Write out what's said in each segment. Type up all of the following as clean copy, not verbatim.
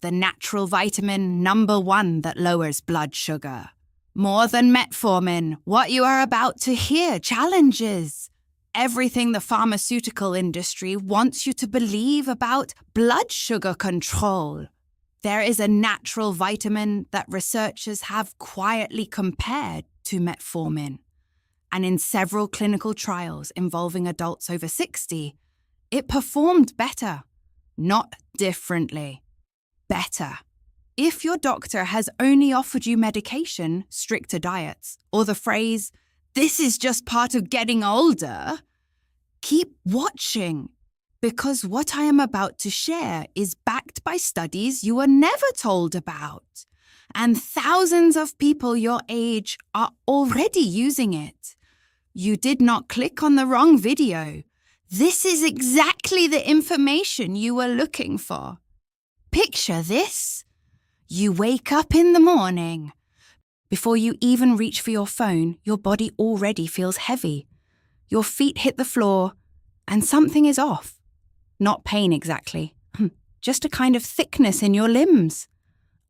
the natural vitamin #1 that lowers blood sugar. More than metformin, what you are about to hear challenges everything the pharmaceutical industry wants you to believe about blood sugar control. There is a natural vitamin that researchers have quietly compared to metformin. And in several clinical trials involving adults over 60, it performed better, not differently, better. If your doctor has only offered you medication, stricter diets, or the phrase, "This is just part of getting older," keep watching, because what I am about to share is backed by studies you were never told about, and thousands of people your age are already using it. You did not click on the wrong video. This is exactly the information you were looking for. Picture this. You wake up in the morning. Before you even reach for your phone, your body already feels heavy. Your feet hit the floor, and something is off. Not pain exactly, just a kind of thickness in your limbs.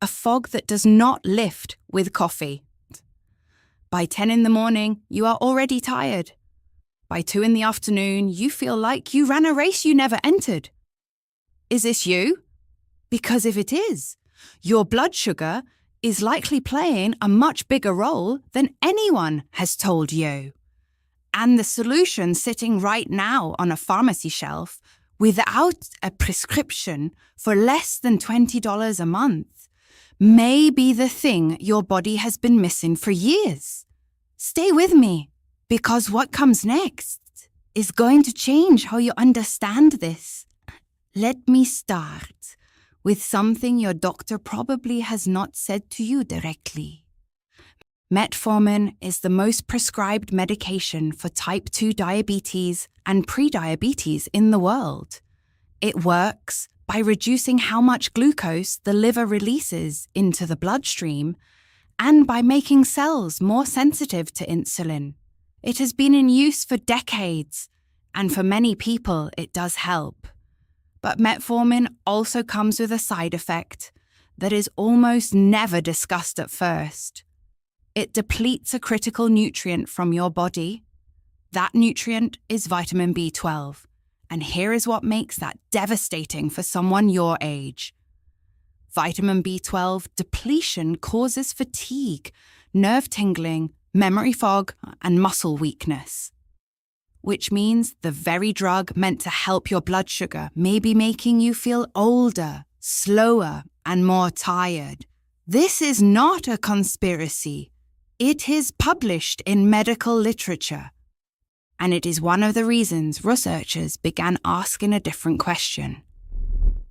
A fog that does not lift with coffee. By 10 in the morning, you are already tired. By 2 in the afternoon, you feel like you ran a race you never entered. Is this you? Because if it is, your blood sugar is likely playing a much bigger role than anyone has told you. And the solution sitting right now on a pharmacy shelf without a prescription for less than $20 a month may be the thing your body has been missing for years. Stay with me, because what comes next is going to change how you understand this. Let me start with something your doctor probably has not said to you directly. Metformin is the most prescribed medication for type 2 diabetes and prediabetes in the world. It works by reducing how much glucose the liver releases into the bloodstream and by making cells more sensitive to insulin. It has been in use for decades, and for many people it does help. But metformin also comes with a side effect that is almost never discussed at first. It depletes a critical nutrient from your body. That nutrient is vitamin B12, and here is what makes that devastating for someone your age. Vitamin B12 depletion causes fatigue, nerve tingling, memory fog, and muscle weakness. Which means the very drug meant to help your blood sugar may be making you feel older, slower, and more tired. This is not a conspiracy. It is published in medical literature. And it is one of the reasons researchers began asking a different question.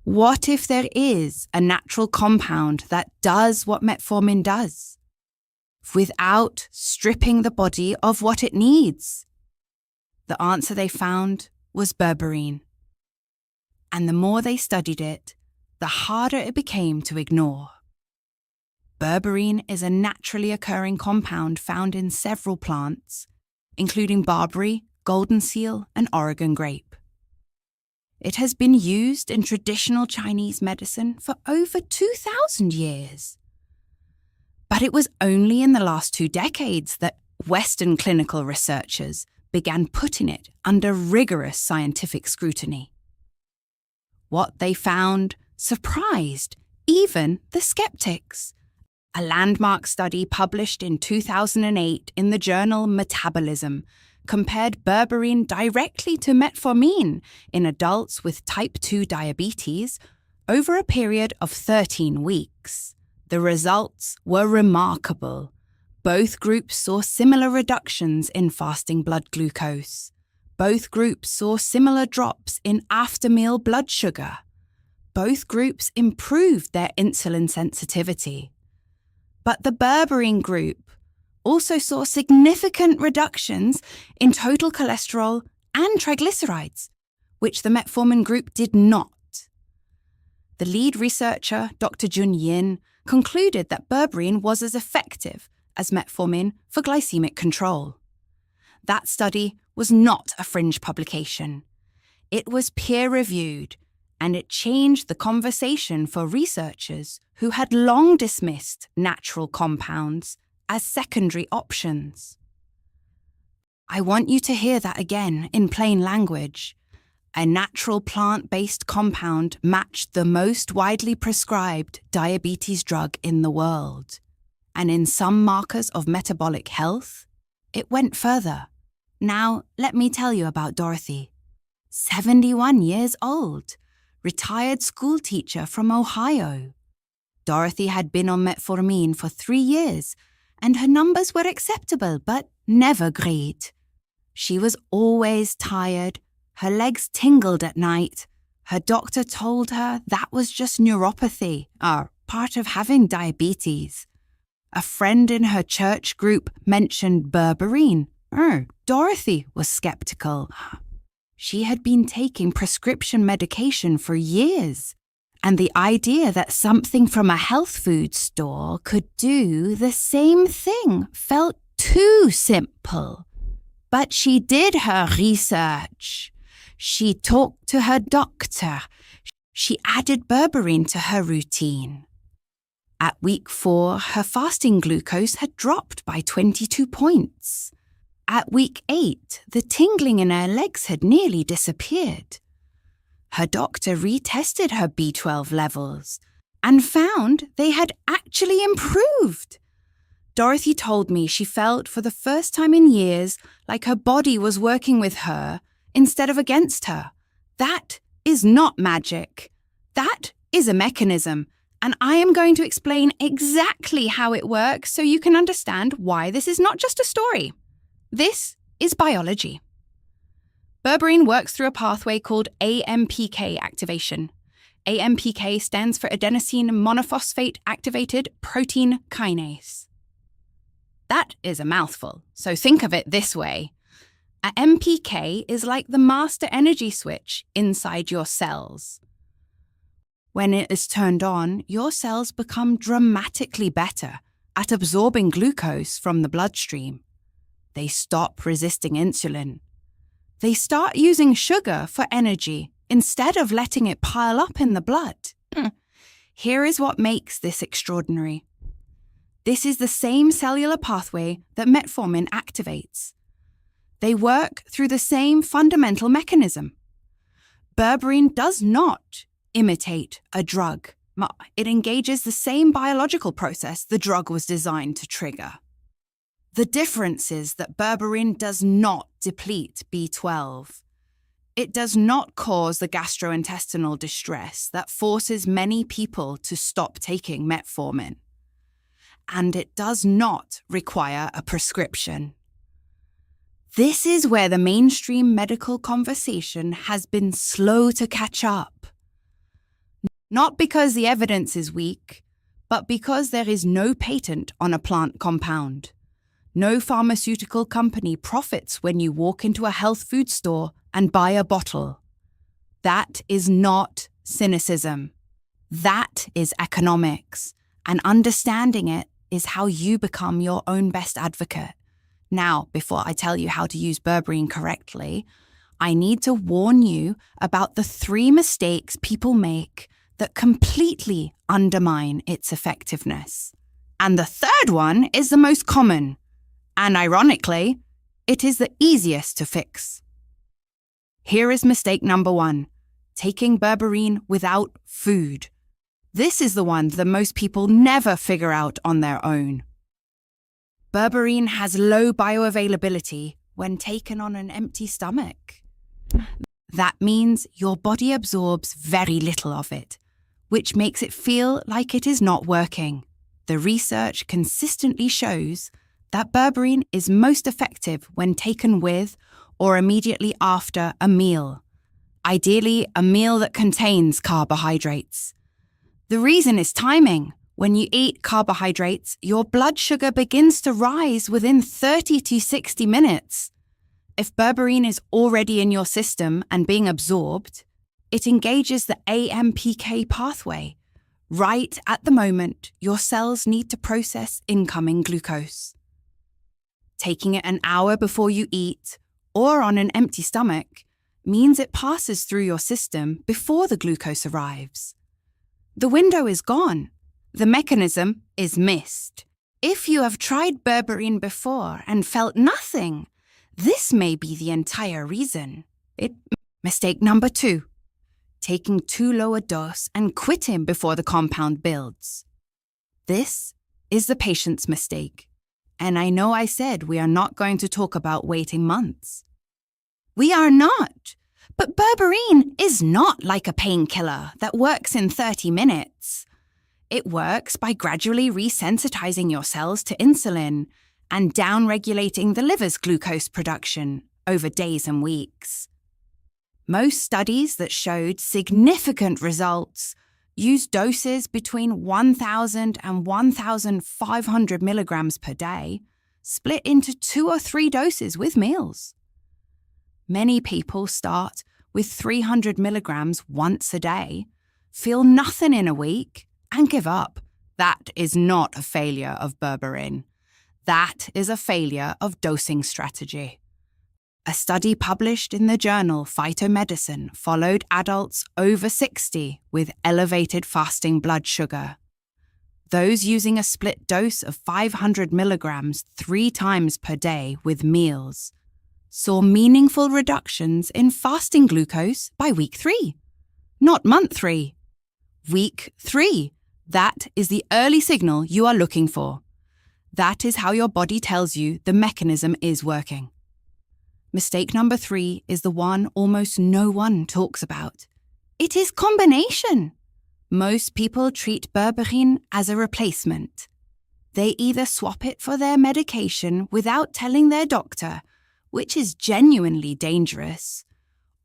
What if there is a natural compound that does what metformin does, without stripping the body of what it needs? The answer they found was berberine. And the more they studied it, the harder it became to ignore. Berberine is a naturally occurring compound found in several plants, including barberry, golden seal, and Oregon grape. It has been used in traditional Chinese medicine for over 2,000 years. But it was only in the last 2 decades that Western clinical researchers began putting it under rigorous scientific scrutiny. What they found surprised even the skeptics. A landmark study published in 2008 in the journal Metabolism compared berberine directly to metformin in adults with type 2 diabetes over a period of 13 weeks. The results were remarkable. Both groups saw similar reductions in fasting blood glucose. Both groups saw similar drops in after-meal blood sugar. Both groups improved their insulin sensitivity. But the berberine group also saw significant reductions in total cholesterol and triglycerides, which the metformin group did not. The lead researcher, Dr. Jun Yin, concluded that berberine was as effective as metformin for glycemic control. That study was not a fringe publication. It was peer-reviewed, and it changed the conversation for researchers who had long dismissed natural compounds as secondary options. I want you to hear that again in plain language. A natural plant-based compound matched the most widely prescribed diabetes drug in the world. And in some markers of metabolic health, it went further. Now, let me tell you about Dorothy. 71 years old, retired school teacher from Ohio. Dorothy had been on metformin for 3 years, and her numbers were acceptable, but never great. She was always tired. Her legs tingled at night. Her doctor told her that was just neuropathy, or part of having diabetes. A friend in her church group mentioned berberine. Dorothy was skeptical. She had been taking prescription medication for years, and the idea that something from a health food store could do the same thing felt too simple. But she did her research. She talked to her doctor. She added berberine to her routine. At week 4, her fasting glucose had dropped by 22 points. At week 8, the tingling in her legs had nearly disappeared. Her doctor retested her B12 levels and found they had actually improved. Dorothy told me she felt for the first time in years like her body was working with her instead of against her. That is not magic. That is a mechanism, and I am going to explain exactly how it works so you can understand why this is not just a story. This is biology. Berberine works through a pathway called AMPK activation. AMPK stands for adenosine monophosphate activated protein kinase. That is a mouthful, so think of it this way. A MPK is like the master energy switch inside your cells. When it is turned on, your cells become dramatically better at absorbing glucose from the bloodstream. They stop resisting insulin. They start using sugar for energy instead of letting it pile up in the blood. Here is what makes this extraordinary. This is the same cellular pathway that metformin activates. They work through the same fundamental mechanism. Berberine does not imitate a drug. It engages the same biological process the drug was designed to trigger. The difference is that berberine does not deplete B12. It does not cause the gastrointestinal distress that forces many people to stop taking metformin. And it does not require a prescription. This is where the mainstream medical conversation has been slow to catch up. Not because the evidence is weak, but because there is no patent on a plant compound. No pharmaceutical company profits when you walk into a health food store and buy a bottle. That is not cynicism. That is economics, and understanding it is how you become your own best advocate. Now, before I tell you how to use berberine correctly, I need to warn you about the 3 mistakes people make that completely undermine its effectiveness. And the 3rd one is the most common. And ironically, it is the easiest to fix. Here is mistake number 1, taking berberine without food. This is the one that most people never figure out on their own. Berberine has low bioavailability when taken on an empty stomach. That means your body absorbs very little of it, which makes it feel like it is not working. The research consistently shows that berberine is most effective when taken with or immediately after a meal. Ideally, a meal that contains carbohydrates. The reason is timing. When you eat carbohydrates, your blood sugar begins to rise within 30 to 60 minutes. If berberine is already in your system and being absorbed, it engages the AMPK pathway. Right at the moment, your cells need to process incoming glucose. Taking it an hour before you eat, or on an empty stomach, means it passes through your system before the glucose arrives. The window is gone. The mechanism is missed. If you have tried berberine before and felt nothing, this may be the entire reason. Mistake number 2. Taking too low a dose and quitting before the compound builds. This is the patient's mistake. And I know I said we are not going to talk about waiting months. We are not. But berberine is not like a painkiller that works in 30 minutes. It works by gradually resensitizing your cells to insulin and downregulating the liver's glucose production over days and weeks. Most studies that showed significant results use doses between 1,000 and 1,500 milligrams per day, split into 2 or 3 doses with meals. Many people start with 300 milligrams once a day, feel nothing in a week, and give up. That is not a failure of berberine. That is a failure of dosing strategy. A study published in the journal Phytomedicine followed adults over 60 with elevated fasting blood sugar. Those using a split dose of 500 milligrams 3 times per day with meals saw meaningful reductions in fasting glucose by week 3, not month 3. Week 3. That is the early signal you are looking for. That is how your body tells you the mechanism is working. Mistake number 3 is the one almost no one talks about. It is combination. Most people treat berberine as a replacement. They either swap it for their medication without telling their doctor, which is genuinely dangerous,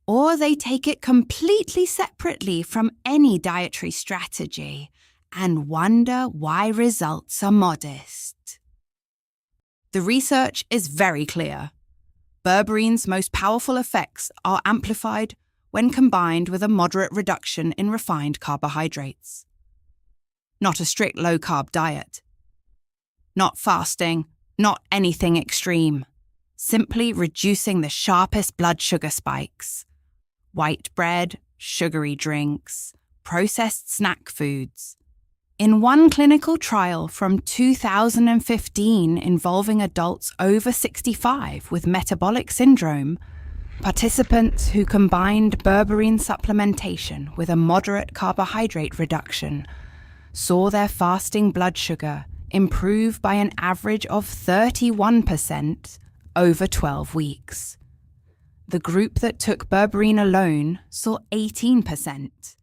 or they take it completely separately from any dietary strategy and wonder why results are modest. The research is very clear. Berberine's most powerful effects are amplified when combined with a moderate reduction in refined carbohydrates. Not a strict low-carb diet. Not fasting, not anything extreme. Simply reducing the sharpest blood sugar spikes. White bread, sugary drinks, processed snack foods. In one clinical trial from 2015 involving adults over 65 with metabolic syndrome, participants who combined berberine supplementation with a moderate carbohydrate reduction saw their fasting blood sugar improve by an average of 31% over 12 weeks. The group that took berberine alone saw 18%.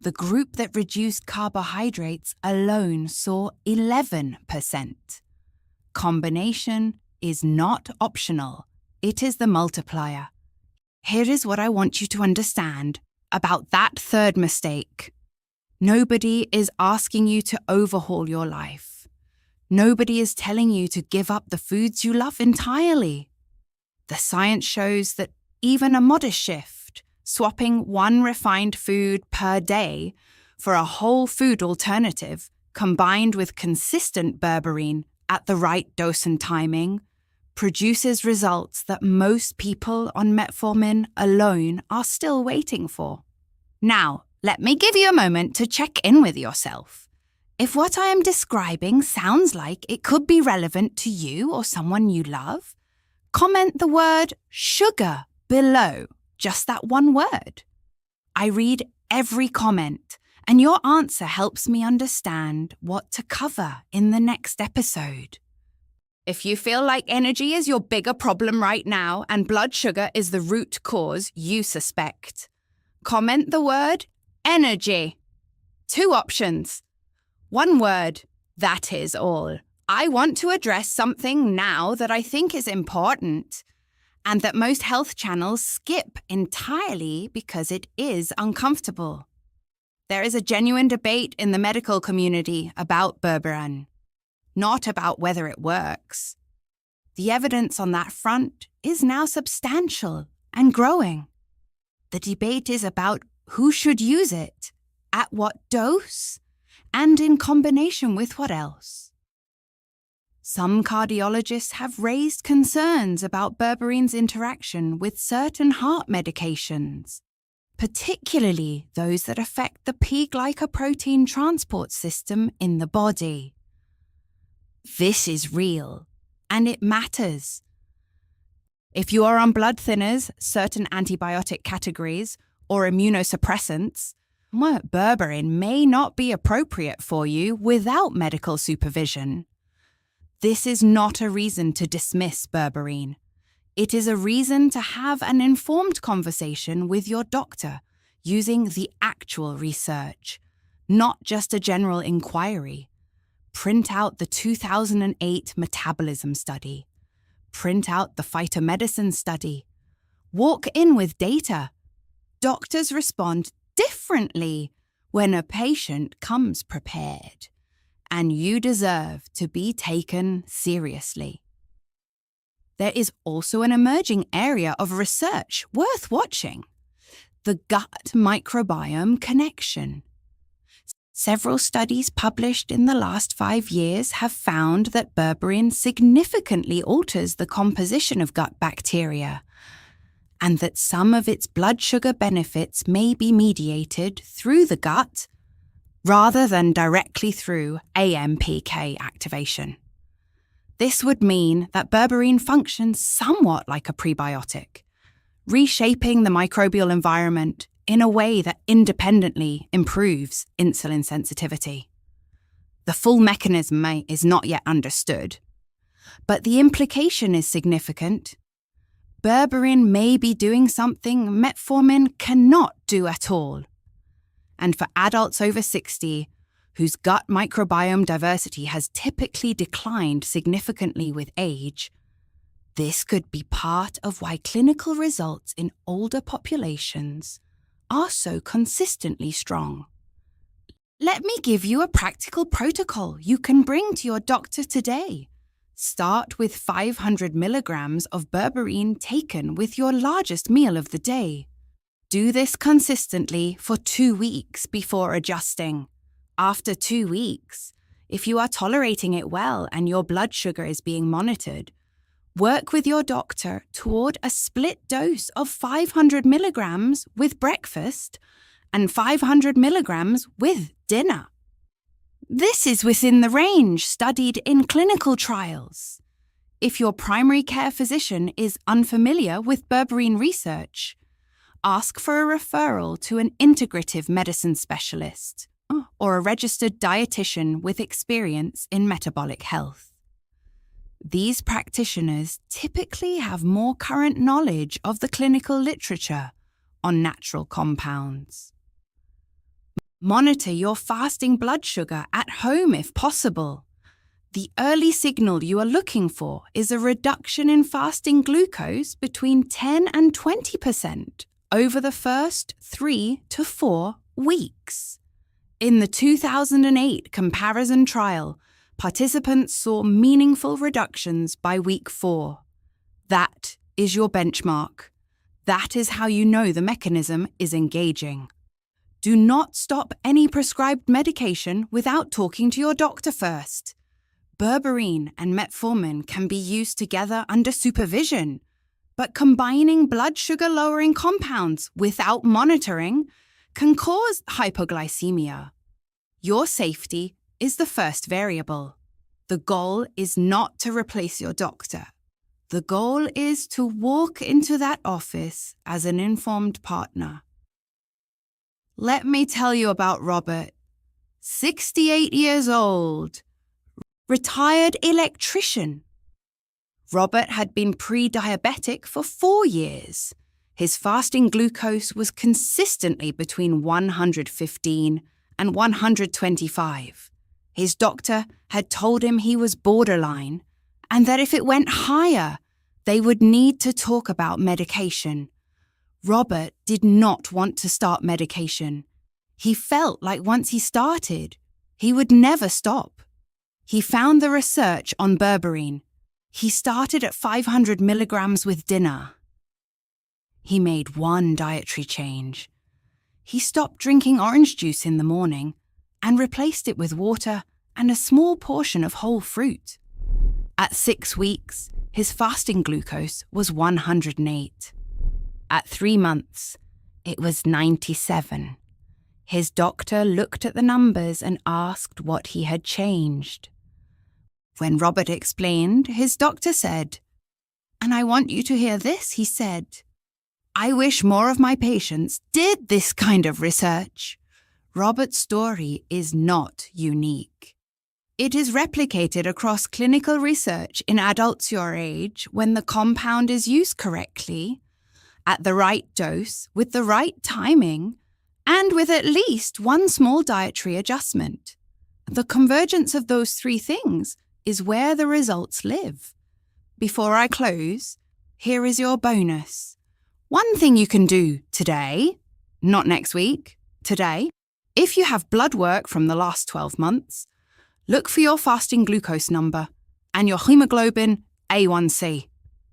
The group that reduced carbohydrates alone saw 11%. Combination is not optional. It is the multiplier. Here is what I want you to understand about that third mistake. Nobody is asking you to overhaul your life. Nobody is telling you to give up the foods you love entirely. The science shows that even a modest shift, swapping one refined food per day for a whole food alternative combined with consistent berberine at the right dose and timing, produces results that most people on metformin alone are still waiting for. Now, let me give you a moment to check in with yourself. If what I am describing sounds like it could be relevant to you or someone you love, comment the word sugar below, just that one word. I read every comment, and your answer helps me understand what to cover in the next episode. If you feel like energy is your bigger problem right now and blood sugar is the root cause you suspect, comment the word energy. 2 options. 1 word, that is all. I want to address something now that I think is important and that most health channels skip entirely because it is uncomfortable. There is a genuine debate in the medical community about berberine, not about whether it works. The evidence on that front is now substantial and growing. The debate is about who should use it, at what dose, and in combination with what else. Some cardiologists have raised concerns about berbeриne's interaction with certain heart medications, particularly those that affect the P-glycoprotein transport system in the body. This is real, and it matters. If you are on blood thinners, certain antibiotic categories, or immunosuppressants, berberine may not be appropriate for you without medical supervision. This is not a reason to dismiss berberine. It is a reason to have an informed conversation with your doctor using the actual research, not just a general inquiry. Print out the 2008 metabolism study. Print out the phytomedicine study. Walk in with data. Doctors respond differently when a patient comes prepared, and you deserve to be taken seriously. There is also an emerging area of research worth watching: the gut microbiome connection. Several studies published in the last 5 years have found that berberine significantly alters the composition of gut bacteria, and that some of its blood sugar benefits may be mediated through the gut rather than directly through AMPK activation. This would mean that berberine functions somewhat like a prebiotic, reshaping the microbial environment in a way that independently improves insulin sensitivity. The full mechanism is not yet understood, but the implication is significant. Berberine may be doing something metformin cannot do at all. And for adults over 60, whose gut microbiome diversity has typically declined significantly with age, this could be part of why clinical results in older populations are so consistently strong. Let me give you a practical protocol you can bring to your doctor today. Start with 500 milligrams of berberine taken with your largest meal of the day. Do this consistently for 2 weeks before adjusting. After 2 weeks, if you are tolerating it well and your blood sugar is being monitored, work with your doctor toward a split dose of 500 milligrams with breakfast and 500 milligrams with dinner. This is within the range studied in clinical trials. If your primary care physician is unfamiliar with berberine research, ask for a referral to an integrative medicine specialist or a registered dietitian with experience in metabolic health. These practitioners typically have more current knowledge of the clinical literature on natural compounds. Monitor your fasting blood sugar at home if possible. The early signal you are looking for is a reduction in fasting glucose between 10 and 20% over the first 3 to 4 weeks. In the 2008 comparison trial, participants saw meaningful reductions by week 4. That is your benchmark. That is how you know the mechanism is engaging. Do not stop any prescribed medication without talking to your doctor first. Berberine and metformin can be used together under supervision, but combining blood sugar-lowering compounds without monitoring can cause hypoglycemia. Your safety is the first variable. The goal is not to replace your doctor. The goal is to walk into that office as an informed partner. Let me tell you about Robert, 68 years old, retired electrician. Robert had been pre-diabetic for 4 years. His fasting glucose was consistently between 115 and 125. His doctor had told him he was borderline and that if it went higher, they would need to talk about medication. Robert did not want to start medication. He felt like once he started, he would never stop. He found the research on berberine. He started at 500 milligrams with dinner. He made one dietary change. He stopped drinking orange juice in the morning and replaced it with water and a small portion of whole fruit. At 6 weeks, his fasting glucose was 108. At 3 months, it was 97. His doctor looked at the numbers and asked what he had changed. When Robert explained, his doctor said, "And I want you to hear this," he said. "I wish more of my patients did this kind of research." Robert's story is not unique. It is replicated across clinical research in adults your age when the compound is used correctly, at the right dose, with the right timing, and with at least one small dietary adjustment. The convergence of those three things is where the results live. Before I close, here is your bonus. One thing you can do today, not next week, today, if you have blood work from the last 12 months, look for your fasting glucose number and your hemoglobin A1C.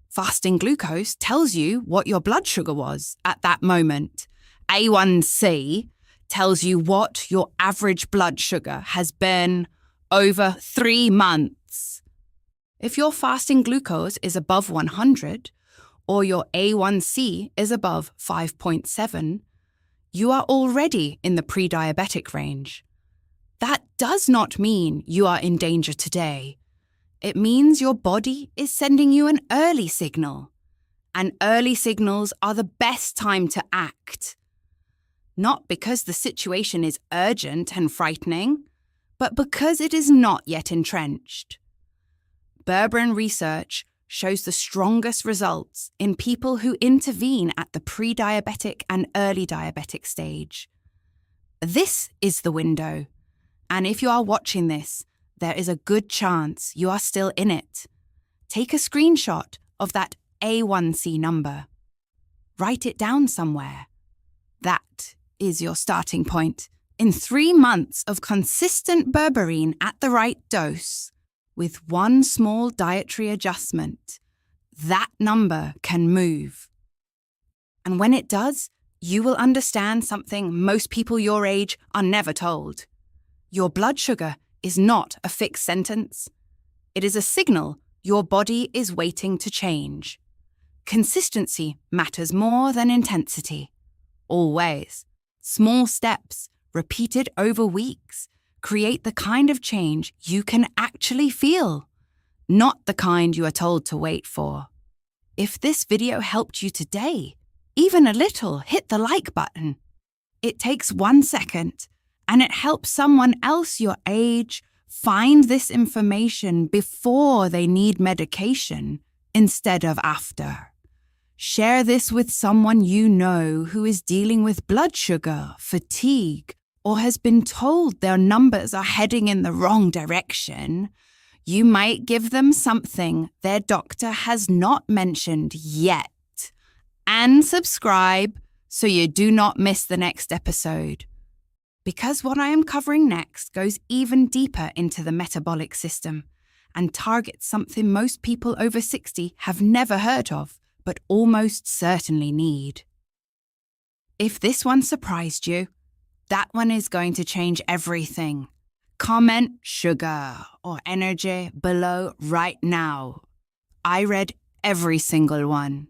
Fasting glucose tells you what your blood sugar was at that moment. A1C tells you what your average blood sugar has been over 3 months. If your fasting glucose is above 100 or your A1C is above 5.7, you are already in the pre-diabetic range. That does not mean you are in danger today. It means your body is sending you an early signal. And early signals are the best time to act. Not because the situation is urgent and frightening, but because it is not yet entrenched. Berberin research shows the strongest results in people who intervene at the pre-diabetic and early diabetic stage. This is the window, and if you are watching this, there is a good chance you are still in it. Take a screenshot of that A1C number. Write it down somewhere. That is your starting point. In 3 months of consistent berberine at the right dose, with one small dietary adjustment, that number can move. And when it does, you will understand something most people your age are never told. Your blood sugar is not a fixed sentence. It is a signal your body is waiting to change. Consistency matters more than intensity. Always. Small steps, repeated over weeks, create the kind of change you can actually feel, not the kind you are told to wait for. If this video helped you today, even a little, hit the like button. It takes 1 second, and it helps someone else your age find this information before they need medication instead of after. Share this with someone you know who is dealing with blood sugar, fatigue, or has been told their numbers are heading in the wrong direction. You might give them something their doctor has not mentioned yet. And subscribe so you do not miss the next episode. Because what I am covering next goes even deeper into the metabolic system and targets something most people over 60 have never heard of, but almost certainly need. If this one surprised you, that one is going to change everything. Comment sugar or energy below right now. I read every single one.